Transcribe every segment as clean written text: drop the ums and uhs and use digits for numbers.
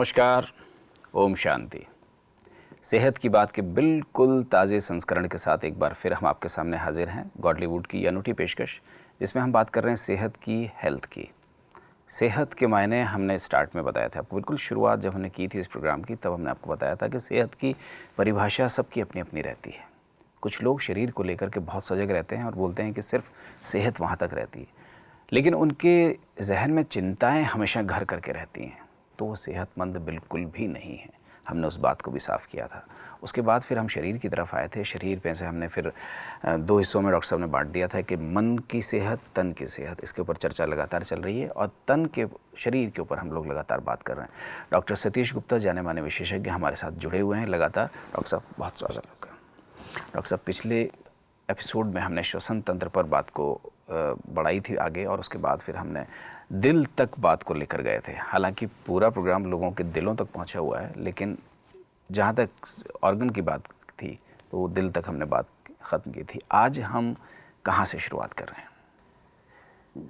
नमस्कार, ओम शांति। सेहत की बात के बिल्कुल ताज़े संस्करण के साथ एक बार फिर हम आपके सामने हाजिर हैं। गॉडलीवुड की अनूठी पेशकश जिसमें हम बात कर रहे हैं सेहत की, हेल्थ की। सेहत के मायने हमने स्टार्ट में बताया था आपको, बिल्कुल शुरुआत जब हमने की थी इस प्रोग्राम की तब हमने आपको बताया था कि सेहत की परिभाषा सबकी अपनी अपनी रहती है। कुछ लोग शरीर को लेकर के बहुत सजग रहते हैं और बोलते हैं कि सिर्फ सेहत वहाँ तक रहती है, लेकिन उनके जहन में चिंताएं हमेशा घर करके रहती हैं, तो वो सेहतमंद बिल्कुल भी नहीं है। हमने उस बात को भी साफ़ किया था। उसके बाद फिर हम शरीर की तरफ आए थे। शरीर पे से हमने फिर दो हिस्सों में डॉक्टर साहब ने बांट दिया था कि मन की सेहत, तन की सेहत। इसके ऊपर चर्चा लगातार चल रही है और तन के, शरीर के ऊपर हम लोग लगातार बात कर रहे हैं। डॉक्टर सतीश गुप्ता, जाने माने विशेषज्ञ, हमारे साथ जुड़े हुए हैं लगातार। डॉक्टर साहब, बहुत स्वागत आपका। डॉक्टर साहब, पिछले एपिसोड में हमने श्वसन तंत्र पर बात को बढ़ाई थी आगे, और उसके बाद फिर हमने दिल तक बात को लेकर गए थे। हालांकि पूरा प्रोग्राम लोगों के दिलों तक पहुंचा हुआ है, लेकिन जहां तक ऑर्गन की बात थी तो वो दिल तक हमने बात ख़त्म की थी। आज हम कहां से शुरुआत कर रहे हैं?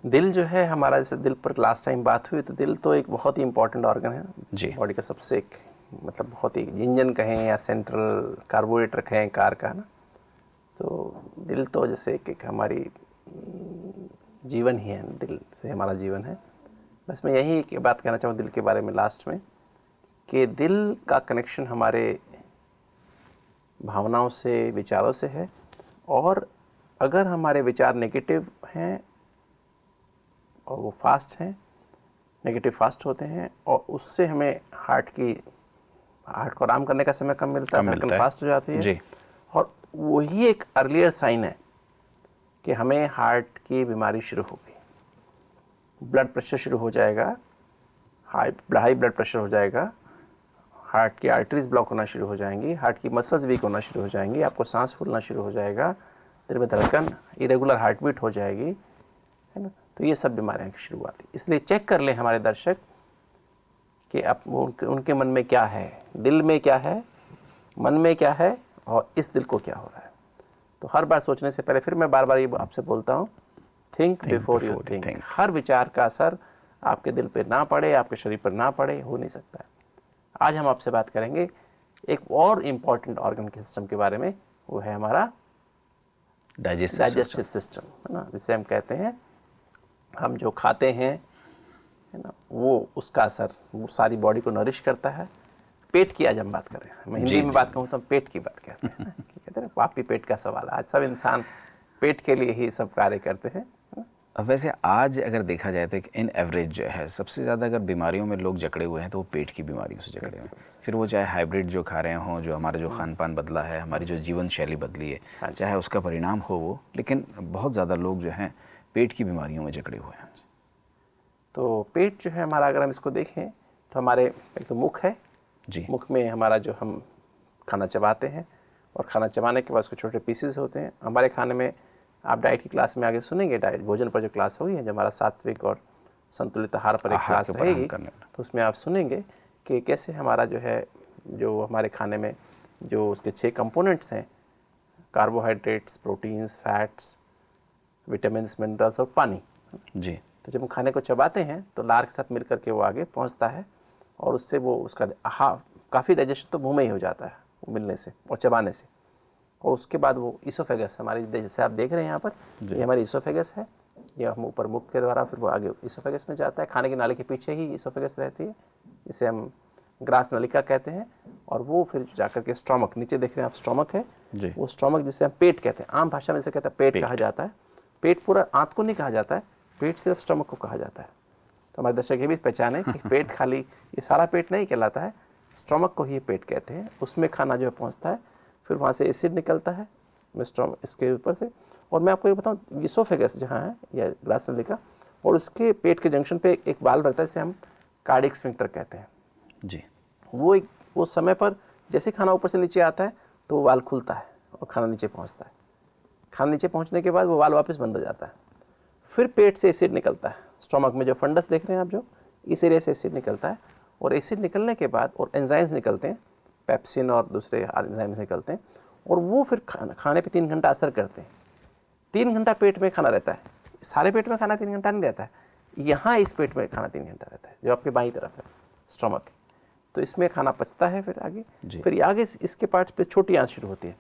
दिल जो है हमारा, जैसे दिल पर लास्ट टाइम बात हुई, तो दिल तो एक बहुत ही इंपॉर्टेंट ऑर्गन है जी। बॉडी का, सबसे एक मतलब बहुत ही इंजन कहें या सेंट्रल कार्बोरेटर कहें कार का ना। तो दिल तो जैसे एक हमारी जीवन ही है, दिल से हमारा जीवन है। बस मैं यही एक बात कहना चाहूँ दिल के बारे में लास्ट में, कि दिल का कनेक्शन हमारे भावनाओं से, विचारों से है। और अगर हमारे विचार नेगेटिव हैं और वो फास्ट हैं, नेगेटिव फास्ट होते हैं, और उससे हमें हार्ट को आराम करने का समय कम मिलता है, धड़कन फास्ट हो जाती है जी। और वही एक अर्लियर साइन है कि हमें हार्ट की बीमारी शुरू हो गई, ब्लड प्रेशर शुरू हो जाएगा, हाई ब्लड प्रेशर हो जाएगा, हार्ट की आर्टरीज ब्लॉक होना शुरू हो जाएंगी, हार्ट की मसल्स वीक होना शुरू हो जाएंगी, आपको सांस फूलना शुरू हो जाएगा, दिल में धड़कन, इरेगुलर हार्ट बीट हो जाएगी, है ना। तो ये सब बीमारियां की शुरुआत है। इसलिए चेक कर लें हमारे दर्शक कि आप उनके मन में क्या है, दिल में क्या है, मन में क्या है, और इस दिल को क्या हो रहा है। तो हर बार सोचने से पहले, फिर मैं बार बार ये आपसे बोलता हूँ, थिंक बिफोर यू थिंक। हर विचार का असर आपके दिल पर ना पड़े, आपके शरीर पर ना पड़े, हो नहीं सकता है। आज हम आपसे बात करेंगे एक और इम्पॉर्टेंट ऑर्गन के सिस्टम के बारे में, वो है हमारा डाइजेस्टिव सिस्टम, है ना। जिसे हम कहते हैं, हम जो खाते हैं, है ना, वो उसका असर वो सारी बॉडी को नरिश करता है। पेट की आज हम बात करें, मैं हिंदी में बात कहूँ तो हम पेट की बात कहते हैं, कहते हैं पापी पेट का सवाल। आज सब इंसान पेट के लिए ही सब कार्य करते हैं। वैसे आज अगर देखा जाए तो इन एवरेज जो है, सबसे ज़्यादा अगर बीमारियों में लोग जकड़े हुए हैं तो वो पेट की बीमारियों से जकड़े हुए हैं। फिर वो चाहे हाइब्रिड जो खा रहे हों, जो हमारा जो खान पान बदला है, हमारी जो जीवन शैली बदली है, चाहे उसका परिणाम हो वो, लेकिन बहुत ज़्यादा लोग जो हैं पेट की बीमारियों में जकड़े हुए हैं। तो पेट जो है हमारा, अगर हम इसको देखें तो हमारे एक तो मुख है जी। मुख में हमारा जो हम खाना चबाते हैं, और खाना चबाने के बाद उसके छोटे पीसेस होते हैं। हमारे खाने में आप डाइट की क्लास में आगे सुनेंगे, डाइट भोजन पर जो क्लास होगी, जो हमारा सात्विक और संतुलित आहार पर एक क्लास रहेगी, तो उसमें आप सुनेंगे कि कैसे हमारा जो है, जो हमारे खाने में जो उसके 6 कंपोनेंट्स हैं, carbohydrates, proteins, fats, vitamin, minerals और पानी जी। तो जब हम खाने को चबाते हैं तो लार के साथ मिल करके वो आगे पहुंचता है, और उससे वो उसका काफ़ी डाइजेशन तो मुंह में ही हो जाता है वो मिलने से और चबाने से। और उसके बाद वो इसोफेगस, हमारी जैसे आप देख रहे हैं यहाँ पर, ये हमारी इसोफेगस है, ये हम ऊपर मुख के द्वारा फिर वो आगे इसोफेगस में जाता है। खाने की नाली के पीछे ही इसोफेगस रहती है, जिसे हम ग्रास नलिका कहते हैं। और वो फिर जाकर के स्टोमक, नीचे देख रहे हैं आप, स्टोमक है जी। वो स्टोमक जिसे हम पेट कहते हैं, आम भाषा में इसे कहते हैं पेट कहा जाता है। पेट पूरा आंत को नहीं कहा जाता है, पेट सिर्फ स्टमक को कहा जाता है। तो हमारे दर्शक ये भी पहचाने कि पेट खाली ये सारा पेट नहीं कहलाता है, स्टमक को ही पेट कहते हैं। उसमें खाना जो है पहुंचता है, फिर वहाँ से एसिड निकलता है स्टमक इसके ऊपर से। और मैं आपको ये बताऊँ, इसोफेगस जहाँ है या ग्लास नलिका, और उसके पेट के जंक्शन पे एक वाल्व रहता है, जिसे हम कार्डियक स्फिंक्टर कहते हैं जी। वो समय पर जैसे खाना ऊपर से नीचे आता है तो वो वाल्व खुलता है और खाना नीचे पहुँचता है। खाना नीचे पहुँचने के बाद वो वाल्व वापस बंद हो जाता है। फिर पेट से एसिड निकलता है, स्टोमक में जो फंडस देख रहे हैं आप, जो इस एरिया से एसिड निकलता है। और एसिड निकलने के बाद और एंजाइम्स निकलते हैं, पेप्सिन और दूसरे एंजाइम्स निकलते हैं, और वो फिर खाने पे 3 घंटा असर करते हैं। 3 घंटा पेट में खाना रहता है, सारे पेट में खाना 3 घंटा नहीं रहता है, यहाँ इस पेट में खाना 3 घंटा रहता है, जो आपके बाईं तरफ है स्टोमक। तो इसमें खाना पचता है फिर आगे। जी। फिर ये आगे इसके पार्ट पे छोटी आंत शुरू होती है,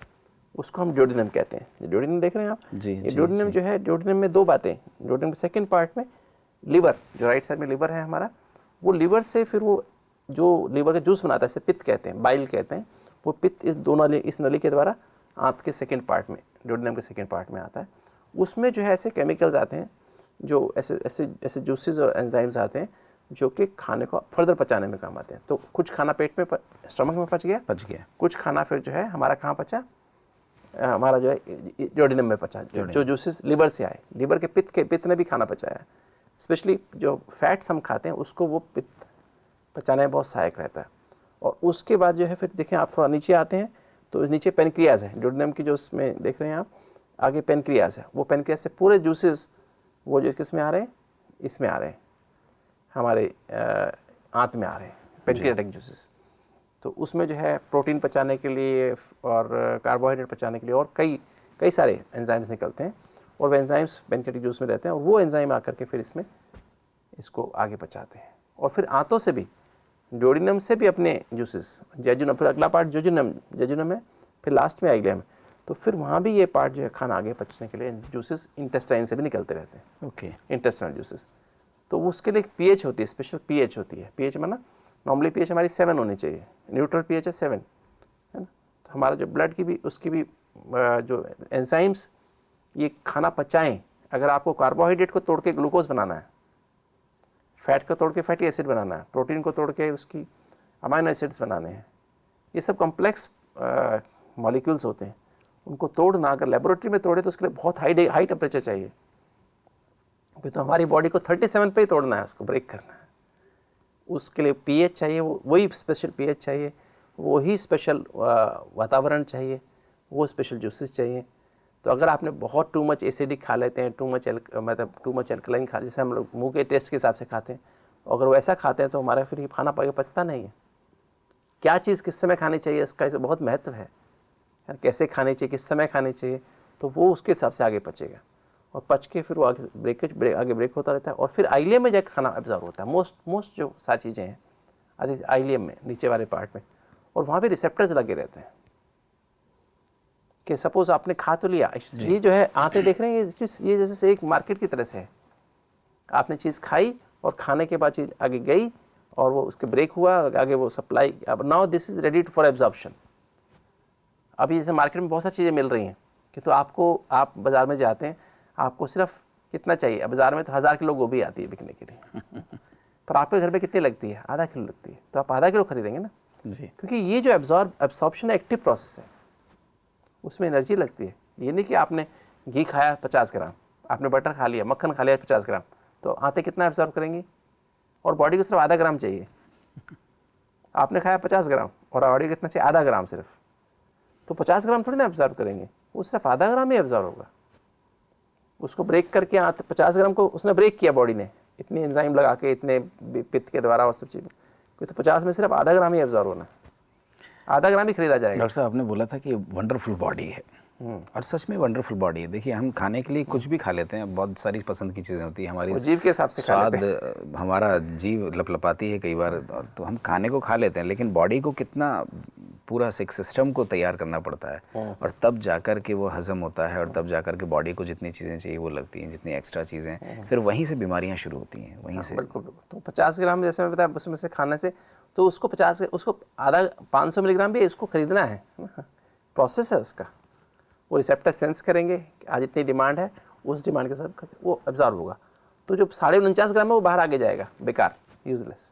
उसको हम ड्यूडेनम कहते हैं। ड्यूडेनम देख रहे हैं आप? जी, ये जी, ड्यूडेनम जी। जो है, ड्यूडेनम में दो बातें। ड्यूडेनम के सेकंड पार्ट में लीवर, जो राइट साइड में लीवर है हमारा, वो लीवर से फिर वो जो लीवर का जूस बनाता है, इसे पित्त कहते हैं, बाइल कहते हैं, वो पित्त इस दो नली, इस नली के द्वारा आंत के सेकंड पार्ट में, ड्यूडेनम के सेकंड पार्ट में आता है। उसमें जो है ऐसे केमिकल्स आते हैं, जो ऐसे ऐसे ऐसे जूसेस और एंजाइम्स आते हैं जो कि खाने को फर्दर पचाने में काम आते हैं। तो कुछ खाना पेट में स्टमक में पच गया, कुछ खाना फिर जो है हमारा कहाँ पचा, हमारा जो है ड्यूडेनम में पचा, जो जूसेस लिवर से आए, लिवर के पित्त ने भी खाना पचाया। स्पेशली जो फैट्स हम खाते हैं उसको वो पित्त पचाने में बहुत सहायक रहता है। और उसके बाद जो है फिर देखें आप थोड़ा नीचे आते हैं तो नीचे पेनक्रियाज है, ड्यूडेनम की जो उसमें देख रहे हैं आप, आगे पेनक्रियाज है। वो पेनक्रियाज से पूरे जूसेस वो जो किस में आ रहे हैं, इसमें आ रहे हैं, हमारे आंत में आ रहे हैं, पेनक्रियाटिक जूसेस। तो उसमें जो है प्रोटीन पचाने के लिए और कार्बोहाइड्रेट पचाने के लिए और कई सारे एंजाइम्स निकलते हैं, और वो एंजाइम्स पेनक्रियाटिक जूस में रहते हैं, और वो एंजाइम आकर के फिर इसको आगे पचाते हैं। और फिर आंतों से भी, ड्यूडेनम से भी अपने जूसेस, जेजुनम, फिर अगला पार्ट जेजुनम है, फिर लास्ट में आइलेम है। तो फिर वहाँ भी ये पार्ट जो है खाना आगे पचने के लिए जूसेस इंटेस्टाइन से भी निकलते रहते हैं। ओके। Intestinal juices. तो उसके लिए एक पीएच होती है, स्पेशल पीएच होती है। पीएच माना नॉर्मली पीएच हमारी 7 होनी चाहिए, न्यूट्रल पीएच है 7, है ना। तो हमारा जो ब्लड की भी, उसकी भी जो एंजाइम्स ये खाना पचाएं। अगर आपको कार्बोहाइड्रेट को तोड़ के ग्लूकोज बनाना है, फैट को तोड़ के फैटी एसिड बनाना है, प्रोटीन को तोड़ के उसकी अमाइनो एसिड्स बनाने हैं, ये सब कॉम्प्लेक्स मॉलिक्यूल्स होते हैं। उनको तोड़ना अगर लेबोरेटरी में तोड़े तो उसके लिए बहुत हाई टेम्परेचर चाहिए। तो हमारी बॉडी को 37 पे ही तोड़ना है, उसको ब्रेक करना है। उसके लिए पीएच चाहिए, वही स्पेशल पीएच चाहिए, वही स्पेशल वातावरण चाहिए, वो स्पेशल जूसेस चाहिए। तो अगर आपने बहुत टू मच एसिडिक खा लेते हैं, टू मच एल्कलाइन खा, जैसे हम लोग मुंह के टेस्ट के हिसाब से खाते हैं, अगर वो ऐसा खाते हैं तो हमारा फिर ये खाना पचता नहीं है। क्या चीज़ किस समय खानी चाहिए, इसका इसे बहुत महत्व है। कैसे खानी चाहिए, किस समय खानी चाहिए, तो वो उसके हिसाब से आगे पचेगा, और पच के फिर वो आगे ब्रेक होता रहता है। और फिर आइलियम में जाकर खाना एब्जॉर्ब होता है। मोस्ट जो सारी चीज़ें हैं आदि आइलियम में, नीचे वाले पार्ट में, और वहाँ भी रिसेप्टर्स लगे रहते हैं कि सपोज आपने खा तो लिया, ये जो है आते देख रहे हैं, ये जैसे एक मार्केट की तरह से है। आपने चीज़ खाई और खाने के बाद चीज़ आगे गई और वो उसके ब्रेक हुआ, आगे वो सप्लाई, अब now this is ready for absorption. अभी जैसे मार्केट में बहुत सारी चीज़ें मिल रही हैं कि तो आप बाज़ार में जाते हैं, आपको सिर्फ कितना चाहिए, बाज़ार में तो 1000 किलो गोभी आती है बिकने के लिए, पर आपके घर में कितनी लगती है, आधा किलो लगती है, तो आप आधा किलो खरीदेंगे ना जी। क्योंकि ये जो एब्सॉर्प्शन एक्टिव प्रोसेस है, उसमें एनर्जी लगती है। ये नहीं कि आपने घी खाया 50 ग्राम, आपने बटर खा लिया, मक्खन खा लिया 50 ग्राम, तो आंतें कितना एब्जॉर्ब करेंगी, और बॉडी को सिर्फ आधा ग्राम चाहिए। आपने खाया 50 ग्राम और बॉडी को कितना चाहिए, आधा ग्राम सिर्फ, तो 50 ग्राम थोड़ी ना एब्जॉर्ब करेंगे, वो सिर्फ आधा ग्राम ही एब्जॉर्ब होगा। उसको ब्रेक करके 50 ग्राम को उसने ब्रेक किया बॉडी ने, इतनी एंजाइम लगा के, इतने पित्त के द्वारा और सब चीज़, तो 50 में सिर्फ आधा ग्राम ही एब्जॉर्ब होना, आधा ग्राम ही खरीदा जाएगा। डॉक्टर साहब, आपने बोला था कि वंडरफुल बॉडी है, और सच में वंडरफुल बॉडी है। देखिए, हम खाने के लिए कुछ भी खा लेते हैं, बहुत सारी पसंद की चीज़ें होती है, हमारी जीव के हिसाब से स्वाद, हमारा जीव लपलपाती है कई बार, तो हम खाने को खा लेते हैं, लेकिन बॉडी को कितना पूरा एक सिस्टम को तैयार करना पड़ता है, और तब जाकर के वो हजम होता है, और तब जाकर के बॉडी को जितनी चीज़ें चाहिए वो लगती हैं, जितनी एक्स्ट्रा चीज़ें, फिर वहीं से बीमारियाँ शुरू होती हैं, वहीं से। बिल्कुल। तो 50 ग्राम जैसे मैं बताया उसमें से खाने से, तो उसको आधा 500 मिलीग्राम भी इसको खरीदना है, प्रोसेस है उसका। वो रिसेप्टर सेंस करेंगे आज इतनी डिमांड है, उस डिमांड के साथ वो एब्जॉर्ब होगा। तो जो 49.5 ग्राम है वो बाहर आगे जाएगा, बेकार, यूजलेस,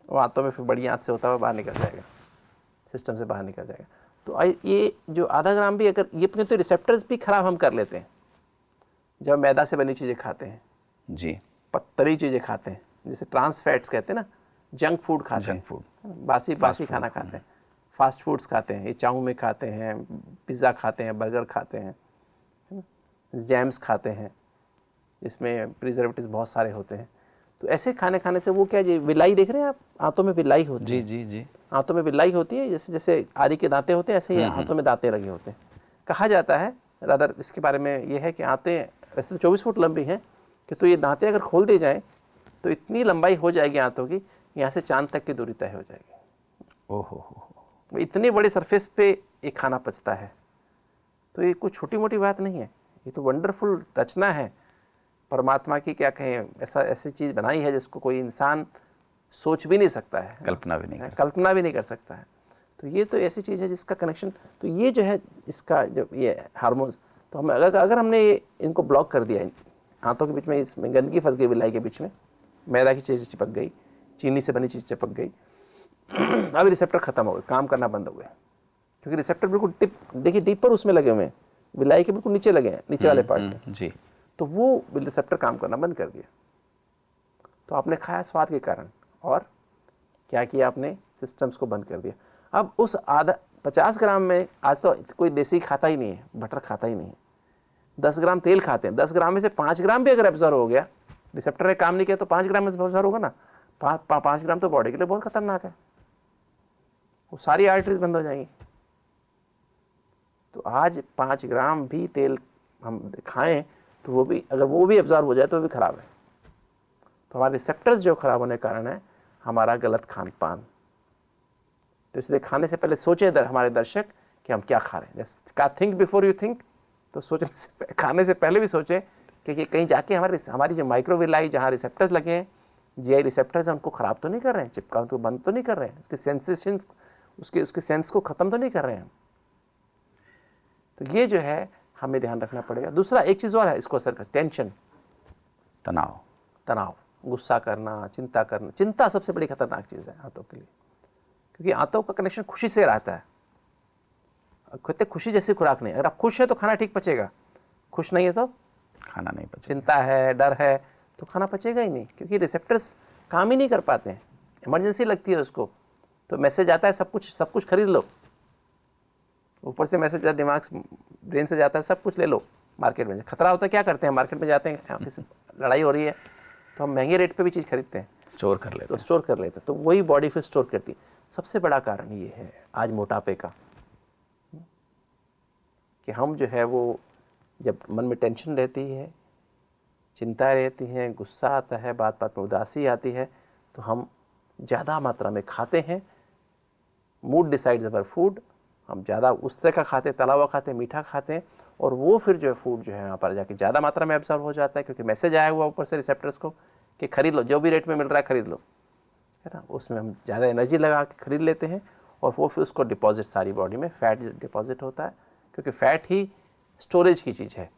वो आंतों में फिर बड़ी आंत से होता हुआ बाहर निकल जाएगा, सिस्टम से बाहर निकल जाएगा। तो ये जो आधा ग्राम भी अगर ये अपने तो रिसेप्टर्स भी खराब हम कर लेते हैं जब मैदा से बनी चीज़ें खाते हैं जी, तली चीज़ें खाते हैं, जैसे ट्रांस फैट्स कहते हैं ना, जंक फूड खाते हैं, बासी खाना खाते हैं, फास्ट फूड्स खाते हैं, ये चाउमीन खाते हैं, पिज़्ज़ा खाते हैं, बर्गर खाते हैं, है ना, जैम्स खाते हैं, इसमें प्रिजर्वेटिव्स बहुत सारे होते हैं। तो ऐसे खाने से वो क्या, ये विलाई देख रहे हैं आप, आंतों में विलाई होती है। जी जी जी, आंतों में विलाई होती है, जैसे जैसे आरी के दांते होते हैं, ऐसे ही आंतों में दांते लगे होते हैं। कहा जाता है, रादर इसके बारे में ये है कि आंतें वैसे तो 24 फुट लंबी हैं, कि तो ये दांतें अगर खोल दी जाएँ तो इतनी लंबाई हो जाएगी आंतों की यहाँ से चांद तक की दूरी तय हो जाएगी। ओहो। इतनी बड़ी सरफेस पे एक खाना पचता है, तो ये कोई छोटी मोटी बात नहीं है, ये तो वंडरफुल रचना है परमात्मा की। क्या कहें, ऐसी चीज़ बनाई है जिसको कोई इंसान सोच भी नहीं सकता है, कल्पना भी नहीं कर सकता है। तो ये तो ऐसी चीज़ है जिसका कनेक्शन, तो ये जो है इसका जो ये हार्मोन्स, तो हम अगर हमने इनको ब्लॉक कर दिया, हाथों के बीच में इसमें गंदगी फंस गई, बिलाई के बीच में मैदा की चीज़ चिपक गई, चीनी से बनी चीज़ चिपक गई, अब रिसेप्टर खत्म हो गए, काम करना बंद हो गए, क्योंकि रिसेप्टर बिल्कुल देखिए डीपर उसमें लगे हुए हैं, बिलाई के बिल्कुल नीचे लगे हैं, नीचे वाले पार्ट में जी। तो वो रिसेप्टर काम करना बंद कर दिया। तो आपने खाया स्वाद के कारण, और क्या किया आपने, सिस्टम्स को बंद कर दिया। अब उस 50 ग्राम में, आज तो कोई देसी खाता ही नहीं है, बटर खाता ही नहीं है, 10 ग्राम तेल खाते हैं, 10 ग्राम में से 5 ग्राम भी अगर एब्जॉर्व हो गया, रिसेप्टर ने काम नहीं किया तो 5 ग्राम में एब्जॉर्व होगा ना, 5 ग्राम तो बॉडी के लिए बहुत खतरनाक है, वो सारी आर्टरीज बंद हो जाएंगी। तो आज 5 ग्राम भी तेल हम खाएं तो वो भी, अगर वो भी एब्जॉर्व हो जाए तो भी खराब है। तो हमारे रिसेप्टर्स जो खराब होने के कारण है हमारा गलत खान पान। तो इसलिए खाने से पहले सोचें हमारे दर्शक कि हम क्या खा रहे हैं। थिंक बिफोर यू थिंक, तो सोचने से, खाने से पहले भी सोचें कि कहीं जाके हमारी जो माइक्रोविलाई जहाँ रिसेप्टर्स लगे हैं, जीआई रिसेप्टर्स हैं, उनको ख़राब तो नहीं कर रहे हैं, चिपका तो बंद तो नहीं कर रहे हैं, उसके सेंसेशन, उसके सेंस को ख़त्म तो नहीं कर रहे हैं। तो ये जो है हमें ध्यान रखना पड़ेगा। दूसरा एक चीज़ और है इसको असर कर, टेंशन, तनाव, गुस्सा करना, चिंता करना। चिंता सबसे बड़ी खतरनाक चीज़ है आंतों के लिए, क्योंकि आंतों का कनेक्शन खुशी से रहता है। कहते खुशी जैसी खुराक नहीं, अगर आप खुश है तो खाना ठीक पचेगा, खुश नहीं है तो खाना नहीं पचेगा, चिंता है, डर है तो खाना पचेगा ही नहीं, क्योंकि रिसेप्टर्स काम ही नहीं कर पाते हैं, इमरजेंसी लगती है उसको। तो मैसेज आता है सब कुछ खरीद लो, ऊपर से मैसेज दिमाग ब्रेन से जाता है सब कुछ ले लो। मार्केट में खतरा होता है, क्या करते हैं, मार्केट में जाते हैं, लड़ाई हो रही है तो हम महंगे रेट पे भी चीज़ खरीदते हैं, स्टोर कर लेते हैं, तो वही बॉडी फिर स्टोर करती है। सबसे बड़ा कारण ये है आज मोटापे का, कि हम जो है वो जब मन में टेंशन रहती है, चिंता रहती है, गुस्सा आता है, बात बात में उदासी आती है, तो हम ज़्यादा मात्रा में खाते हैं। मूड डिसाइड्स अवर फूड, हम ज़्यादा उस तरह का खाते हैं, तला हुआ खाते हैं, मीठा खाते हैं, और वो फिर जो है फूड जो है यहाँ पर जाके ज़्यादा मात्रा में एब्जॉर्ब हो जाता है, क्योंकि मैसेज आया हुआ ऊपर से रिसेप्टर्स को कि खरीद लो, जो भी रेट में मिल रहा है खरीद लो, है ना। उसमें हम ज़्यादा एनर्जी लगा के खरीद लेते हैं, और वो फिर उसको डिपॉजिट सारी बॉडी में फैट डिपॉजिट होता है, क्योंकि फैट ही स्टोरेज की चीज़ है,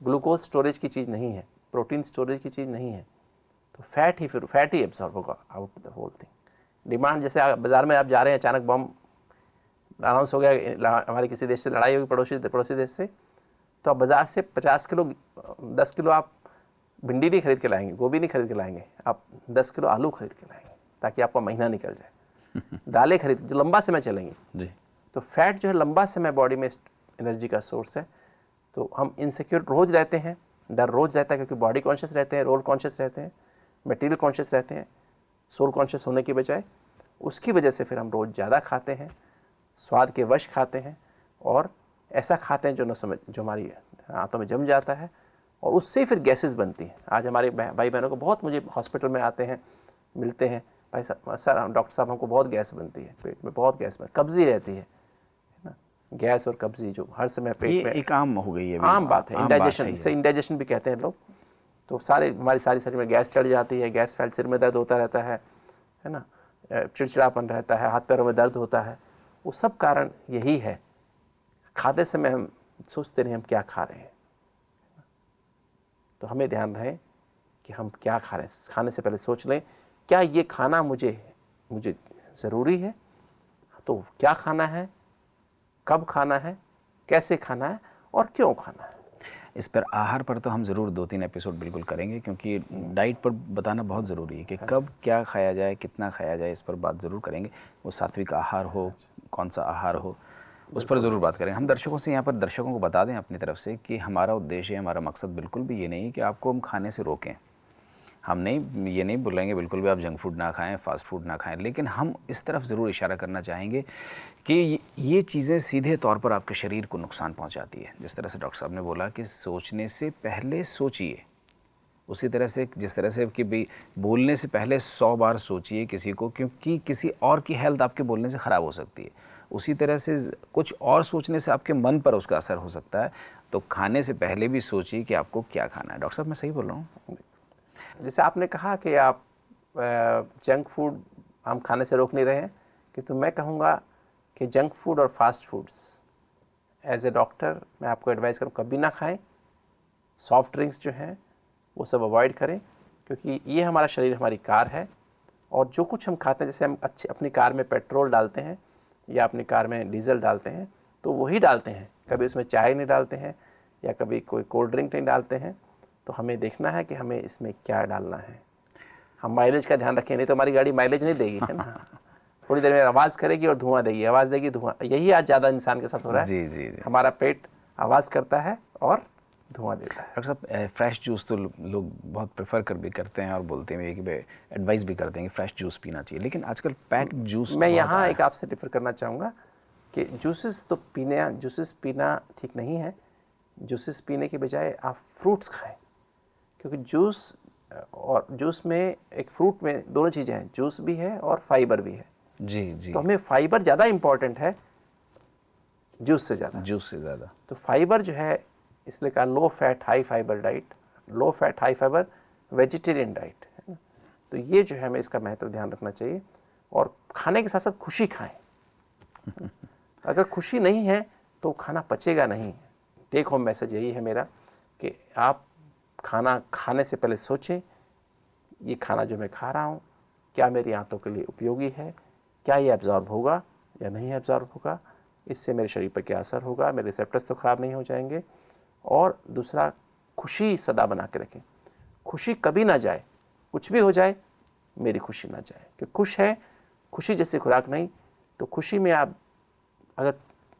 ग्लूकोज स्टोरेज की चीज़ नहीं है, प्रोटीन स्टोरेज की चीज़ नहीं है। तो फैट ही एब्जॉर्ब होगा out the whole thing. Demand, जैसे बाज़ार में आप जा रहे हैं, अचानक बम अनाउंस हो गया, हमारे किसी देश से लड़ाई होगी, पड़ोसी देश से, तो आप बाज़ार से 50 किलो 10 किलो आप भिंडी नहीं खरीद के लाएंगे, गोभी नहीं खरीद के लाएंगे, आप 10 किलो आलू खरीद के लाएंगे, ताकि आपका महीना निकल जाए। दालें खरीद जो लंबा समय चलेंगी जी। तो फैट जो है लंबा समय बॉडी में एनर्जी का सोर्स है। तो हम इनसिक्योर रोज़ रहते हैं, डर रोज़ रहता है, क्योंकि बॉडी कॉन्शियस रहते हैं, रोल कॉन्शियस रहते हैं, मटेरियल कॉन्शियस रहते हैं, सोल कॉन्शियस होने की बजाय। उसकी वजह से फिर हम रोज़ ज़्यादा खाते हैं, स्वाद के वश खाते हैं, और ऐसा खाते हैं जो हमारी आंतों में जम जाता है, और उससे फिर गैसेस बनती हैं। आज हमारे भाई बहनों को बहुत, मुझे हॉस्पिटल में आते हैं, मिलते हैं, भाई सर डॉक्टर साहब हमको बहुत गैस बनती है, पेट में बहुत गैस कब्जी रहती है ना। गैस और कब्जी जो हर समय पेट में एक आम हो गई है, आम बात है। इंडाइजेशन, इसे इंडाइजेशन भी कहते हैं लोग। तो हमारी सारी शरीर में गैस चढ़ जाती है, गैस फैल, सिर में दर्द होता रहता है ना, चिड़चिड़ापन रहता है, हाथ पैरों में दर्द होता है। वो सब कारण यही है, खाते समय हम सोचते नहीं हम क्या खा रहे हैं। तो हमें ध्यान रहे कि हम क्या खा रहे हैं, खाने से पहले सोच लें क्या ये खाना मुझे ज़रूरी है, तो क्या खाना है, कब खाना है, कैसे खाना है, और क्यों खाना है। इस पर, आहार पर तो हम ज़रूर 2-3 एपिसोड बिल्कुल करेंगे, क्योंकि डाइट पर बताना बहुत ज़रूरी है कि कब क्या खाया जाए, कितना खाया जाए, इस पर बात ज़रूर करेंगे। वो सात्विक आहार हो, कौन सा आहार हो, उस पर ज़रूर बात करेंगे। हम दर्शकों को बता दें अपनी तरफ से कि हमारा उद्देश्य, हमारा मकसद बिल्कुल भी ये नहीं कि आपको हम खाने से रोकें। हम ये नहीं बोलेंगे बिल्कुल भी आप जंक फूड ना खाएं, फास्ट फूड ना खाएं, लेकिन हम इस तरफ ज़रूर इशारा करना चाहेंगे कि ये चीज़ें सीधे तौर पर आपके शरीर को नुकसान पहुंचाती है। जिस तरह से डॉक्टर साहब ने बोला कि सोचने से पहले सोचिए, उसी तरह से जिस तरह से कि भाई बोलने से पहले 100 बार सोचिए किसी को, क्योंकि किसी और की हेल्थ आपके बोलने से ख़राब हो सकती है। उसी तरह से कुछ और सोचने से आपके मन पर उसका असर हो सकता है। तो खाने से पहले भी सोचिए कि आपको क्या खाना है। डॉक्टर साहब, मैं सही बोल रहा हूँ? जैसे आपने कहा कि आप जंक फूड हम खाने से रोक नहीं रहे हैं, कि तो मैं कहूँगा कि जंक फूड और fast foods as a doctor मैं आपको एडवाइस करूँ कभी ना खाएं। सॉफ्ट ड्रिंक्स जो हैं वो सब अवॉइड करें, क्योंकि ये हमारा शरीर हमारी कार है, और जो कुछ हम खाते हैं, जैसे हम अपनी कार में पेट्रोल डालते हैं या अपनी कार में डीजल डालते हैं, तो वही डालते हैं, कभी उसमें चाय नहीं डालते हैं या कभी कोई कोल्ड ड्रिंक नहीं डालते हैं। तो हमें देखना है कि हमें इसमें क्या डालना है। हम माइलेज का ध्यान रखें, नहीं तो हमारी गाड़ी माइलेज नहीं देगी, है ना। थोड़ी देर में आवाज़ करेगी और धुआं देगी, आवाज़ देगी धुआं। यही आज ज़्यादा इंसान के साथ हो रहा है। जी जी जी। हमारा पेट आवाज़ करता है और धुआं देता है। डॉक्टर साहब, फ्रेश जूस तो लोग बहुत प्रेफर भी करते हैं और बोलते हैं कि भाई एडवाइस भी करते हैं कि फ्रेश जूस पीना चाहिए, लेकिन आजकल पैक्ड जूस मैं बहुत यहाँ आ एक रहा आपसे डिफर करना चाहूँगा कि जूसेस पीना ठीक नहीं है। जूसेस पीने के बजाय आप फ्रूट्स खाएं, क्योंकि जूस में एक फ्रूट में दोनों चीज़ें हैं, जूस भी है और फाइबर भी है। है। जी जी। तो हमें फाइबर ज़्यादा इम्पॉर्टेंट है जूस से ज़्यादा। जूस से ज़्यादा। तो फाइबर जो है, इसलिए कहा low fat high fibre diet, low fat high fibre vegetarian diet, है ना। तो ये जो है हमें इसका महत्व ध्यान रखना चाहिए, और खाने के साथ साथ खुशी खाएं। अगर खुशी नहीं है तो खाना पचेगा नहीं। टेक होम मैसेज यही है मेरा कि आप खाना खाने से पहले सोचें, ये खाना जो मैं खा रहा हूँ क्या मेरी आंतों के लिए उपयोगी है, क्या ये एब्जॉर्ब होगा या नहीं एब्जॉर्ब होगा, इससे मेरे शरीर पर क्या असर होगा, मेरे रिसेप्टर्स तो ख़राब नहीं हो जाएंगे। और दूसरा, खुशी सदा बना के रखें। खुशी कभी ना जाए, कुछ भी हो जाए मेरी खुशी ना जाए, कि खुश है, खुशी जैसी खुराक नहीं। तो खुशी में आप अगर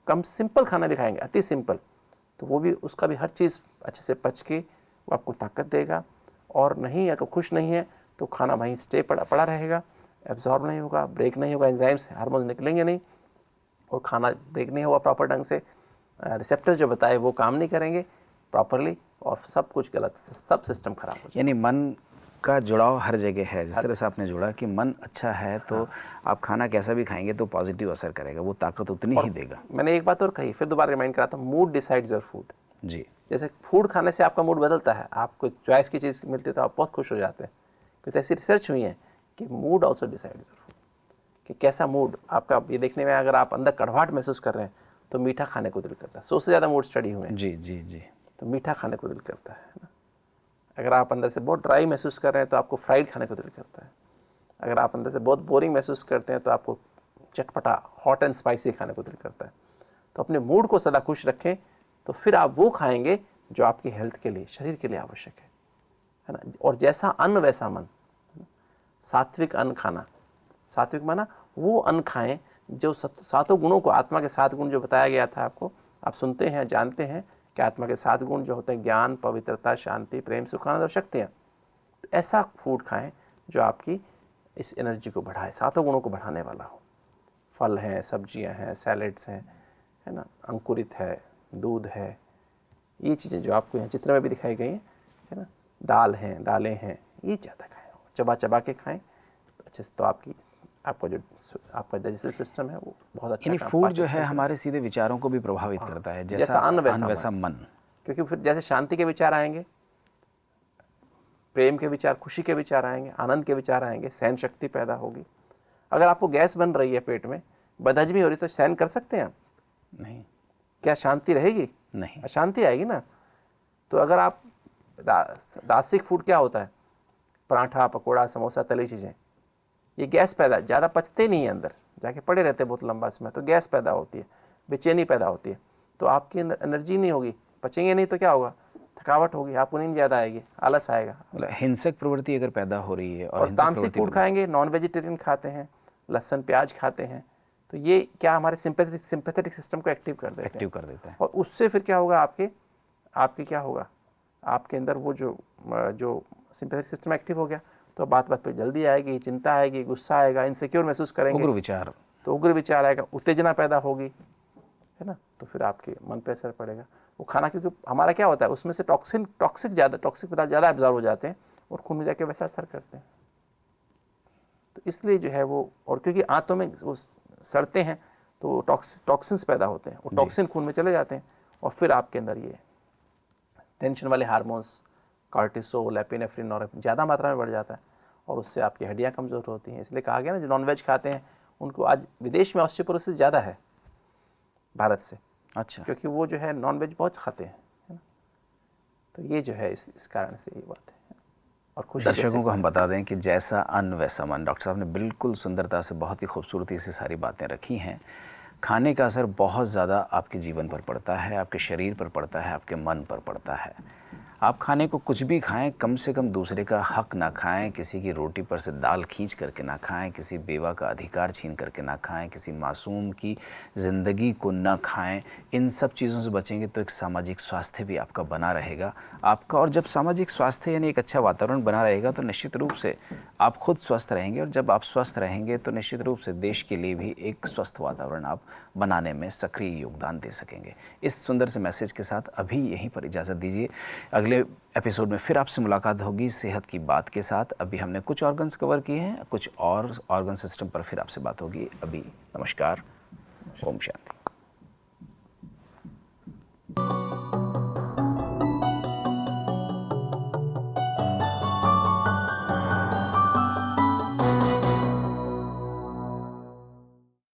कम सिंपल खाना भी खाएंगे, अति सिंपल, तो वो भी, उसका भी हर चीज़ अच्छे से पच के वो आपको ताकत देगा। और नहीं, अगर खुश नहीं है तो खाना वहीं स्टे पड़ा रहेगा, एब्जॉर्ब नहीं होगा, ब्रेक नहीं होगा, एंजाइम्स हार्मोन्स निकलेंगे नहीं, और खाना ब्रेक नहीं होगा प्रॉपर ढंग से, रिसेप्टर्स जो बताए वो काम नहीं करेंगे प्रॉपरली, और सब कुछ गलत, सब सिस्टम खराब हो जाएगा। यानी मन का जुड़ाव हर जगह है। जिस तरह से आपने जोड़ा कि मन अच्छा है तो आप खाना कैसा भी खाएंगे तो पॉजिटिव असर करेगा, वो ताकत उतनी ही देगा। मैंने एक बात और कही, फिर दोबारा रिमाइंड कराता हूँ, मूड डिसाइड्स योर फूड। जी। जैसे फूड खाने से आपका मूड बदलता है, आपको चॉइस की चीज़ मिलती है तो आप बहुत खुश हो जाते हैं, क्योंकि ऐसी रिसर्च हुई है कि mood also decides your food, कि कैसा मूड आपका। ये देखने में अगर आप अंदर कड़वाहट महसूस कर रहे हैं तो मीठा खाने को दिल करता है। 100 से ज़्यादा मूड स्टडी हुए हैं, जी जी जी। तो मीठा खाने को दिल करता है ना। अगर आप अंदर से बहुत ड्राई महसूस कर रहे हैं तो आपको फ्राइड खाने को दिल करता है। अगर आप अंदर से बहुत बोरिंग महसूस करते हैं तो आपको चटपटा, हॉट एंड स्पाइसी खाने को दिल करता है। तो अपने मूड को सदा खुश रखें, तो फिर आप वो खाएंगे जो आपकी हेल्थ के लिए, शरीर के लिए आवश्यक है ना। और जैसा अन्न वैसा मन, सात्विक अन्न खाना। सात्विक माना वो अन्न खाएं जो सातों गुणों को, आत्मा के 7 गुण जो बताया गया था आपको, आप सुनते हैं, जानते हैं कि आत्मा के 7 गुण जो होते हैं, ज्ञान, पवित्रता, शांति, प्रेम, सुख, आनंद और शक्तियाँ। तो ऐसा फूड खाएं जो आपकी इस एनर्जी को बढ़ाए, सातों गुणों को बढ़ाने वाला हो। फल हैं, सब्जियां हैं, सैलेड्स हैं, है ना, अंकुरित है, दूध है, ये चीज़ें जो आपको यहाँ चित्र में भी दिखाई गई हैं, है ना, दाल हैं, दालें हैं, ये ज़्यादा खाएं, चबा चबा के खाएं तो अच्छे से, तो आपका डाइजेस्टिव सिस्टम है वो बहुत अच्छा यानी काम, फूड पाचन जो है तंत्र। हमारे सीधे विचारों को भी प्रभावित करता है। जैसा अन्न वैसा मन। क्योंकि फिर जैसे शांति के विचार आएंगे, प्रेम के विचार, खुशी के विचार आएंगे, आनंद के विचार आएंगे, सहन शक्ति पैदा होगी। अगर आपको गैस बन रही है पेट में, बदहजमी हो रही, तो सहन कर सकते हैं आप? नहीं। क्या शांति रहेगी? नहीं। अशांति आएगी ना। तो अगर आप रासिक फूड क्या होता है, पराठा, पकोड़ा, समोसा, तली चीज़ें, ये गैस पैदा, ज़्यादा पचते नहीं है, अंदर जाके पड़े रहते बहुत लंबा समय, तो गैस पैदा होती है, बेचैनी पैदा होती है, तो आपकी एनर्जी नहीं होगी, पचेंगे नहीं तो क्या होगा, थकावट होगी, आपको नींद ज़्यादा आएगी, आलस आएगा। मतलब हिंसक प्रवृत्ति अगर पैदा हो रही है और हिंसक तामसिक प्रवृत्ति फूड बनी, खाएंगे, नॉन वेजिटेरियन खाते हैं, लहसुन प्याज खाते हैं, तो ये क्या हमारे सिंपैथेटिक सिस्टम को एक्टिव कर देते हैं। एक्टिव कर देता है। और उससे फिर क्या होगा, आपके क्या होगा, आपके अंदर वो जो सिंपैथेटिक सिस्टम एक्टिव हो गया, तो बात बात पे जल्दी आएगी, चिंता आएगी, गुस्सा आएगा, इनसिक्योर महसूस करेंगे, उग्र विचार, तो उग्र विचार आएगा, उत्तेजना पैदा होगी, है ना, तो फिर आपके मन पे असर पड़ेगा। वो खाना, क्योंकि हमारा क्या होता है उसमें से टॉक्सिक पदार्थ ज़्यादा एब्जॉर्ब हो जाते हैं और खून में जाके वैसा असर करते हैं। तो इसलिए जो है वो, और क्योंकि आंतों में वो सड़ते हैं तो टॉक्सिन्स पैदा होते हैं, वो टॉक्सिन खून में चले जाते हैं और फिर आपके अंदर ये टेंशन वाले हार्मोन्स कॉर्टिसोल, एपिनेफ्रिन, नॉरएपिनेफ्रिन ज़्यादा मात्रा में बढ़ जाता है और उससे आपकी हड्डियाँ कमज़ोर होती हैं। इसलिए कहा गया ना, जो नॉनवेज खाते हैं उनको आज विदेश में ऑस्टियोपोरोसिस ज़्यादा है भारत से, अच्छा, क्योंकि वो जो है नॉनवेज बहुत खाते हैं, है ना। तो ये जो है इस कारण से ये बात है। और खुशी दर्शकों को हम बता दें कि जैसा अन्न वैसा मन, डॉक्टर साहब ने बिल्कुल सुंदरता से, बहुत ही खूबसूरती से सारी बातें रखी हैं। खाने का असर बहुत ज़्यादा आपके जीवन पर पड़ता है, आपके शरीर पर पड़ता है, आपके मन पर पड़ता है। आप खाने को कुछ भी खाएं, कम से कम दूसरे का हक ना खाएं, किसी की रोटी पर से दाल खींच करके ना खाएं, किसी बेवा का अधिकार छीन करके ना खाएं, किसी मासूम की ज़िंदगी को ना खाएं। इन सब चीज़ों से बचेंगे तो एक सामाजिक स्वास्थ्य भी आपका बना रहेगा आपका। और जब सामाजिक स्वास्थ्य यानी एक अच्छा वातावरण बना रहेगा तो निश्चित रूप से आप खुद स्वस्थ रहेंगे, और जब आप स्वस्थ रहेंगे तो निश्चित रूप से देश के लिए भी एक स्वस्थ वातावरण आप बनाने में सक्रिय योगदान दे सकेंगे। इस सुंदर से मैसेज के साथ अभी यहीं पर इजाज़त दीजिए। अगले एपिसोड में फिर आपसे मुलाकात होगी सेहत की बात के साथ। अभी हमने कुछ ऑर्गन्स कवर किए हैं, कुछ और ऑर्गन सिस्टम पर फिर आपसे बात होगी। अभी नमस्कार, ओम शांति।